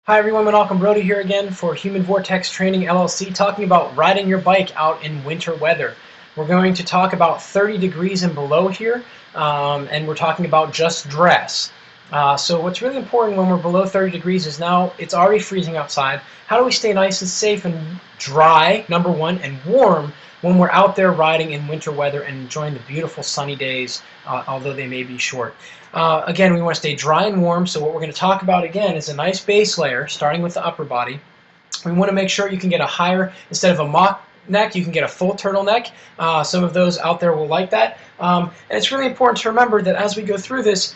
Hi everyone, Malcolm Brody here again for Human Vortex Training LLC, talking about riding your bike out in winter weather. We're going to talk about 30 degrees and below here, and we're talking about just dress. So what's really important when we're below 30 degrees is now it's already freezing outside. How do we stay nice and safe and dry, number one, and warm when we're out there riding in winter weather and enjoying the beautiful sunny days, although they may be short? Again, we want to stay dry and warm, so what we're going to talk about again is a nice base layer, starting with the upper body. We want to make sure you can get a higher, instead of a mock neck, you can get a full turtleneck. Some of those out there will like that. And it's really important to remember that as we go through this,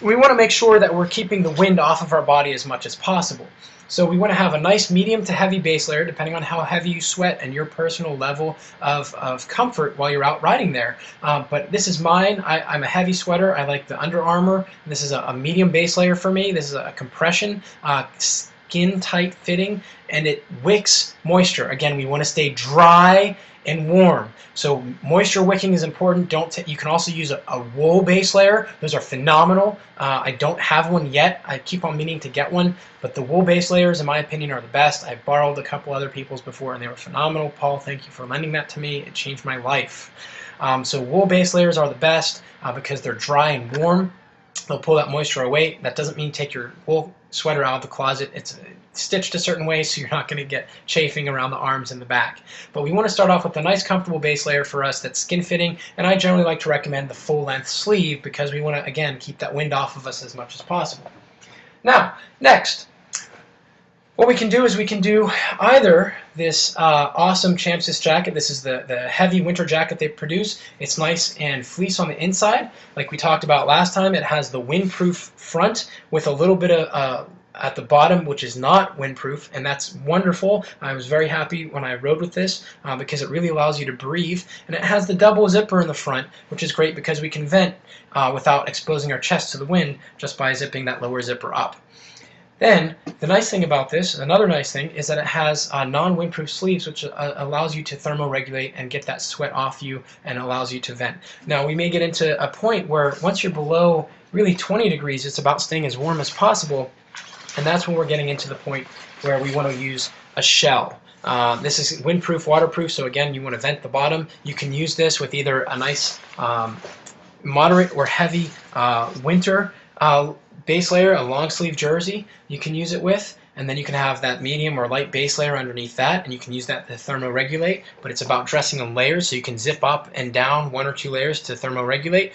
we want to make sure that we're keeping the wind off of our body as much as possible. So we want to have a nice medium to heavy base layer, depending on how heavy you sweat and your personal level of comfort while you're out riding there. But this is mine. I'm a heavy sweater. I like the Under Armour. This is a medium base layer for me. This is a compression, skin tight fitting, and it wicks moisture. Again, we want to stay dry and warm. So moisture wicking is important. You can also use a wool base layer. Those are phenomenal. I don't have one yet. I keep on meaning to get one, but the wool base layers, in my opinion, are the best. I borrowed a couple other people's before, and they were phenomenal. Paul, thank you for lending that to me. It changed my life. So wool base layers are the best because they're dry and warm. They'll pull that moisture away. That doesn't mean take your wool sweater out of the closet. It's stitched a certain way, so you're not going to get chafing around the arms and the back. But we want to start off with a nice comfortable base layer for us that's skin fitting, and I generally like to recommend the full length sleeve because we want to, again, keep that wind off of us as much as possible. Now, next, what we can do is we can do either this awesome Champs jacket. This is the heavy winter jacket they produce. It's nice and fleece on the inside. Like we talked about last time, it has the windproof front with a little bit of at the bottom, which is not windproof, and that's wonderful. I was very happy when I rode with this because it really allows you to breathe, and it has the double zipper in the front, which is great because we can vent without exposing our chest to the wind just by zipping that lower zipper up. Then, the nice thing about this, another nice thing, is that it has non-windproof sleeves, which allows you to thermoregulate and get that sweat off you and allows you to vent. Now, we may get into a point where once you're below really 20 degrees, it's about staying as warm as possible, and that's when we're getting into the point where we want to use a shell. This is windproof, waterproof, so again, you want to vent the bottom. You can use this with either a nice moderate or heavy winter base layer, a long sleeve jersey you can use it with, and then you can have that medium or light base layer underneath that, and you can use that to thermoregulate, but it's about dressing in layers, so you can zip up and down 1 or 2 layers to thermoregulate.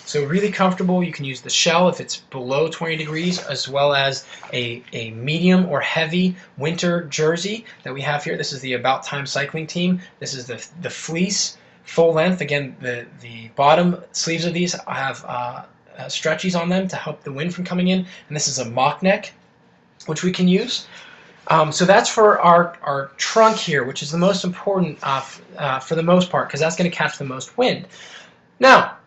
So really comfortable. You can use the shell if it's below 20 degrees, as well as a medium or heavy winter jersey that we have here. This is the About Time Cycling Team. This is the fleece, full length. Again, the bottom sleeves of these have stretchies on them to help the wind from coming in, and this is a mock neck, which we can use. So that's for our trunk here, which is the most important for the most part, because that's going to catch the most wind. Now,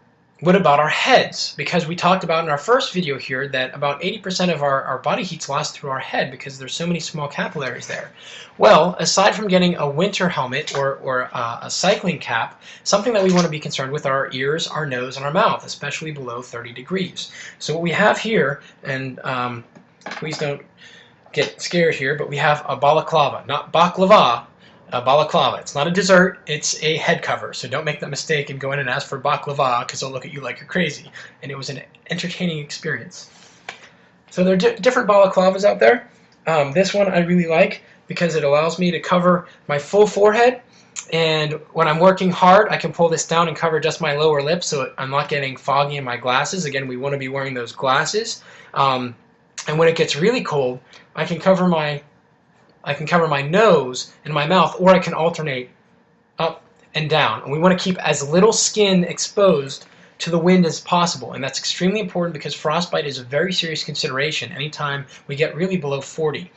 what about our heads? Because we talked about in our first video here that about 80% of our body heat's lost through our head because there's so many small capillaries there. Well, aside from getting a winter helmet or a cycling cap, something that we want to be concerned with are our ears, our nose, and our mouth, especially below 30 degrees. So what we have here, and please don't get scared here, but we have a balaclava, not baklava, a balaclava. It's not a dessert, it's a head cover, so don't make that mistake and go in and ask for baklava because they'll look at you like you're crazy. And it was an entertaining experience. So there are different balaclavas out there. This one I really like because it allows me to cover my full forehead, and when I'm working hard I can pull this down and cover just my lower lip so I'm not getting foggy in my glasses. Again, we want to be wearing those glasses. And when it gets really cold, I can cover my nose and my mouth, or I can alternate up and down. And we want to keep as little skin exposed to the wind as possible, and that's extremely important because frostbite is a very serious consideration anytime we get really below 40.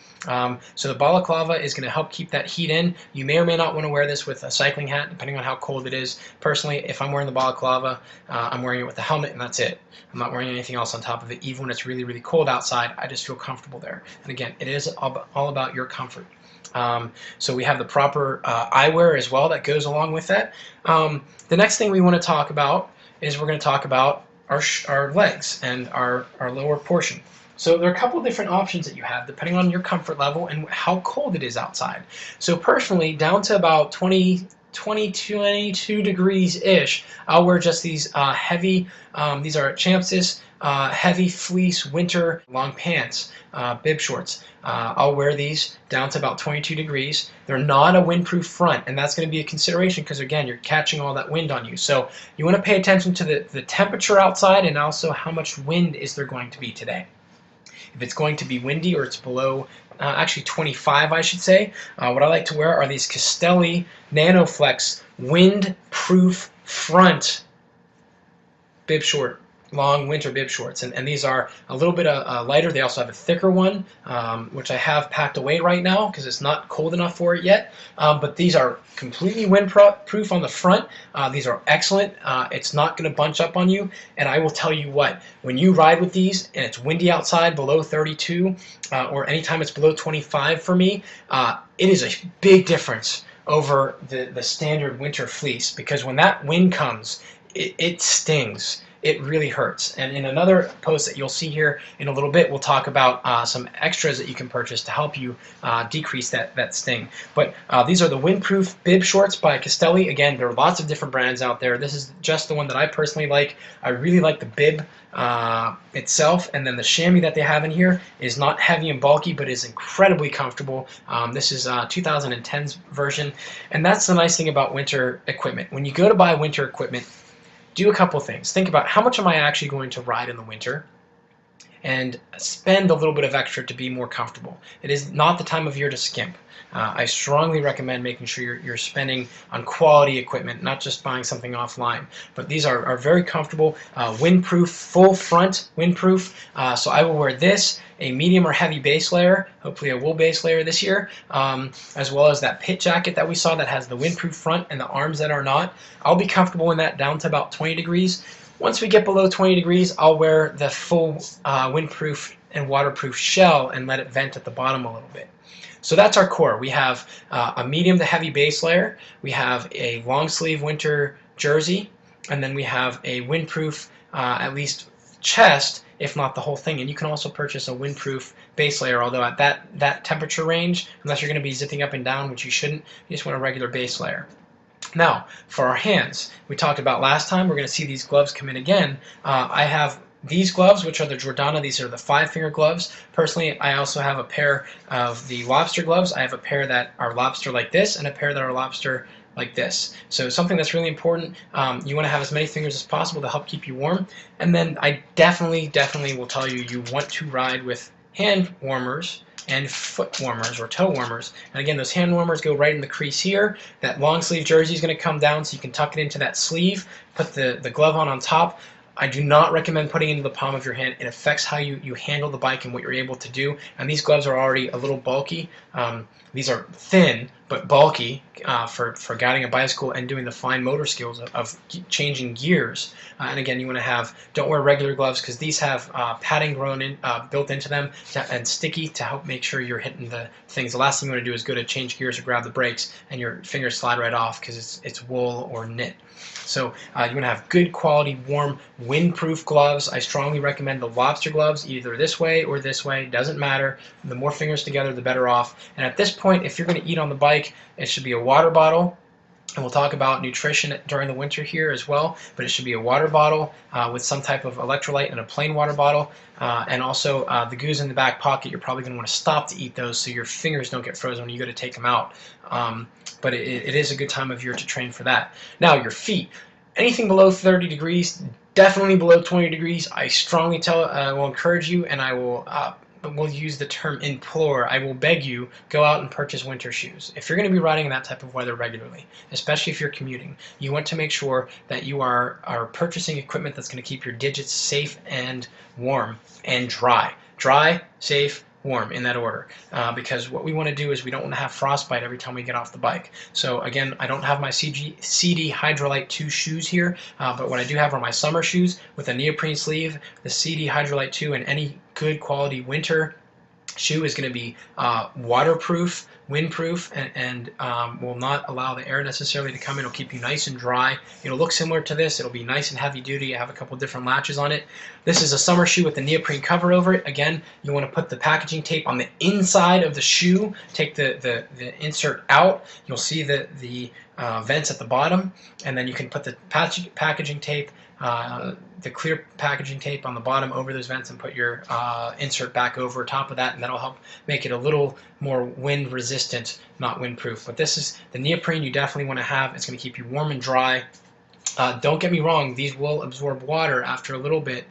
So the balaclava is going to help keep that heat in. You may or may not want to wear this with a cycling hat, depending on how cold it is. Personally, if I'm wearing the balaclava, I'm wearing it with a helmet, and that's it. I'm not wearing anything else on top of it. Even when it's really, really cold outside, I just feel comfortable there. And again, it is all about your comfort. So we have the proper eyewear as well that goes along with that. The next thing we want to talk about is we're going to talk about our legs and our lower portion. So there are a couple of different options that you have depending on your comfort level and how cold it is outside. So personally, down to about 22 degrees-ish, I'll wear just these heavy, these are Champsis heavy fleece winter long pants, bib shorts. I'll wear these down to about 22 degrees. They're not a windproof front, and that's going to be a consideration because, again, you're catching all that wind on you. So you want to pay attention to the temperature outside and also how much wind is there going to be today. If it's going to be windy or it's below, actually 25, I should say, what I like to wear are these Castelli NanoFlex windproof front bib short, long winter bib shorts, and these are a little bit lighter. They also have a thicker one, which I have packed away right now because it's not cold enough for it yet. But these are completely windproof on the front. These are excellent. It's not going to bunch up on you, and I will tell you what, when you ride with these and it's windy outside below 32 or anytime it's below 25 for me, it is a big difference over the standard winter fleece, because when that wind comes, it stings. It really hurts. And in another post that you'll see here in a little bit, we'll talk about some extras that you can purchase to help you decrease that sting. But these are the windproof bib shorts by Castelli. Again, there are lots of different brands out there. This is just the one that I personally like. I really like the bib itself, and then the chamois that they have in here is not heavy and bulky, but is incredibly comfortable. This is 2010's version, and that's the nice thing about winter equipment. When you go to buy winter equipment, do a couple things. Think about how much am I actually going to ride in the winter, and spend a little bit of extra to be more comfortable. It is not the time of year to skimp. I strongly recommend making sure you're spending on quality equipment, not just buying something offline. But these are very comfortable, windproof, full front windproof. So I will wear this, a medium or heavy base layer, hopefully a wool base layer this year, as well as that pit jacket that we saw that has the windproof front and the arms that are not. I'll be comfortable in that down to about 20 degrees. Once we get below 20 degrees, I'll wear the full windproof and waterproof shell and let it vent at the bottom a little bit. So that's our core. We have a medium to heavy base layer, we have a long sleeve winter jersey, and then we have a windproof at least chest, if not the whole thing. And you can also purchase a windproof base layer, although at that temperature range, unless you're going to be zipping up and down, which you shouldn't, you just want a regular base layer. Now, for our hands, we talked about last time, we're going to see these gloves come in again. I have these gloves, which are the Jordana. These are the 5-finger gloves. Personally, I also have a pair of the lobster gloves. I have a pair that are lobster like this and a pair that are lobster like this. So something that's really important, you want to have as many fingers as possible to help keep you warm. And then I definitely will tell you, you want to ride with hand warmers and foot warmers or toe warmers. And again, those hand warmers go right in the crease here. That long sleeve jersey is going to come down so you can tuck it into that sleeve, put the glove on top. I do not recommend putting it into the palm of your hand. It affects how you handle the bike and what you're able to do. And these gloves are already a little bulky. These are thin but bulky for guiding a bicycle and doing the fine motor skills of changing gears. And again, you want to don't wear regular gloves because these have padding built into them and sticky to help make sure you're hitting the things. The last thing you want to do is go to change gears or grab the brakes and your fingers slide right off because it's wool or knit. So you want to have good quality, warm, windproof gloves. I strongly recommend the lobster gloves, either this way or this way. Doesn't matter. The more fingers together, the better off. And at this point, if you're going to eat on the bike, it should be a water bottle. And we'll talk about nutrition during the winter here as well, but it should be a water bottle with some type of electrolyte and a plain water bottle. And also the goos in the back pocket, you're probably going to want to stop to eat those so your fingers don't get frozen when you go to take them out. But it is a good time of year to train for that. Now, your feet. Anything below 30 degrees, definitely below 20 degrees, I strongly will encourage you, and I will we'll use the term implore. I will beg you, go out and purchase winter shoes. If you're going to be riding in that type of weather regularly, especially if you're commuting, you want to make sure that you are purchasing equipment that's going to keep your digits safe and warm and dry. Dry, safe, warm, in that order, because what we want to do is we don't want to have frostbite every time we get off the bike. So again, I don't have my CD Hydrolite 2 shoes here, but what I do have are my summer shoes with a neoprene sleeve, the CD Hydrolite 2, and any good quality winter shoe is going to be waterproof, windproof, and will not allow the air necessarily to come in. It'll keep you nice and dry. It'll look similar to this. It'll be nice and heavy duty. You have a couple different latches on it. This is a summer shoe with the neoprene cover over it. Again, you want to put the packaging tape on the inside of the shoe. Take the insert out. You'll see the vents at the bottom, and then you can put the packaging tape, the clear packaging tape on the bottom over those vents, and put your insert back over top of that, and that'll help make it a little more wind resistant, not windproof. But this is the neoprene you definitely want to have. It's going to keep you warm and dry. Don't get me wrong, these will absorb water after a little bit.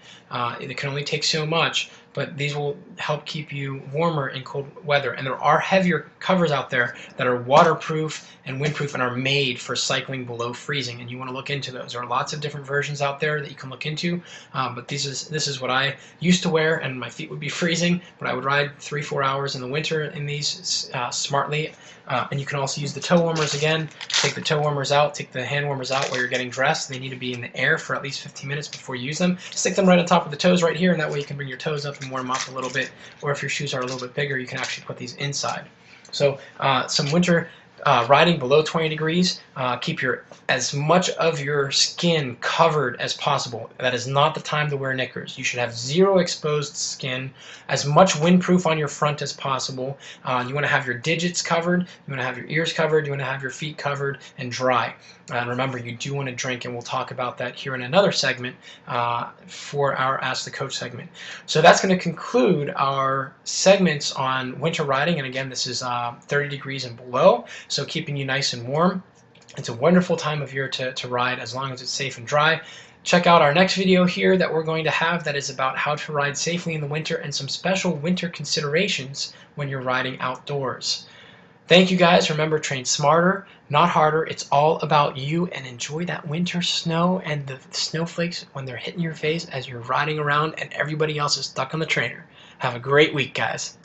It can only take so much, but these will help keep you warmer in cold weather. And there are heavier covers out there that are waterproof and windproof and are made for cycling below freezing, and you want to look into those. There are lots of different versions out there that you can look into, but this is what I used to wear, and my feet would be freezing, but I would ride 3-4 hours in the winter in these smartly. And you can also use the toe warmers again. Take the toe warmers out, take the hand warmers out while you're getting dressed. They need to be in the air for at least 15 minutes before you use them. Stick them right on top of the toes right here, and that way you can bring your toes up and warm them up a little bit. Or if your shoes are a little bit bigger, you can actually put these inside. So some winter riding below 20 degrees, keep as much of your skin covered as possible. That is not the time to wear knickers. You should have zero exposed skin, as much windproof on your front as possible. You want to have your digits covered, you want to have your ears covered, you want to have your feet covered and dry. And remember, you do want to drink, and we'll talk about that here in another segment for our Ask the Coach segment. So that's going to conclude our segments on winter riding, and again, this is 30 degrees and below, so keeping you nice and warm. It's a wonderful time of year to ride, as long as it's safe and dry. Check out our next video here that we're going to have that is about how to ride safely in the winter and some special winter considerations when you're riding outdoors. Thank you guys. Remember, train smarter, not harder. It's all about you, and enjoy that winter snow and the snowflakes when they're hitting your face as you're riding around and everybody else is stuck on the trainer. Have a great week, guys.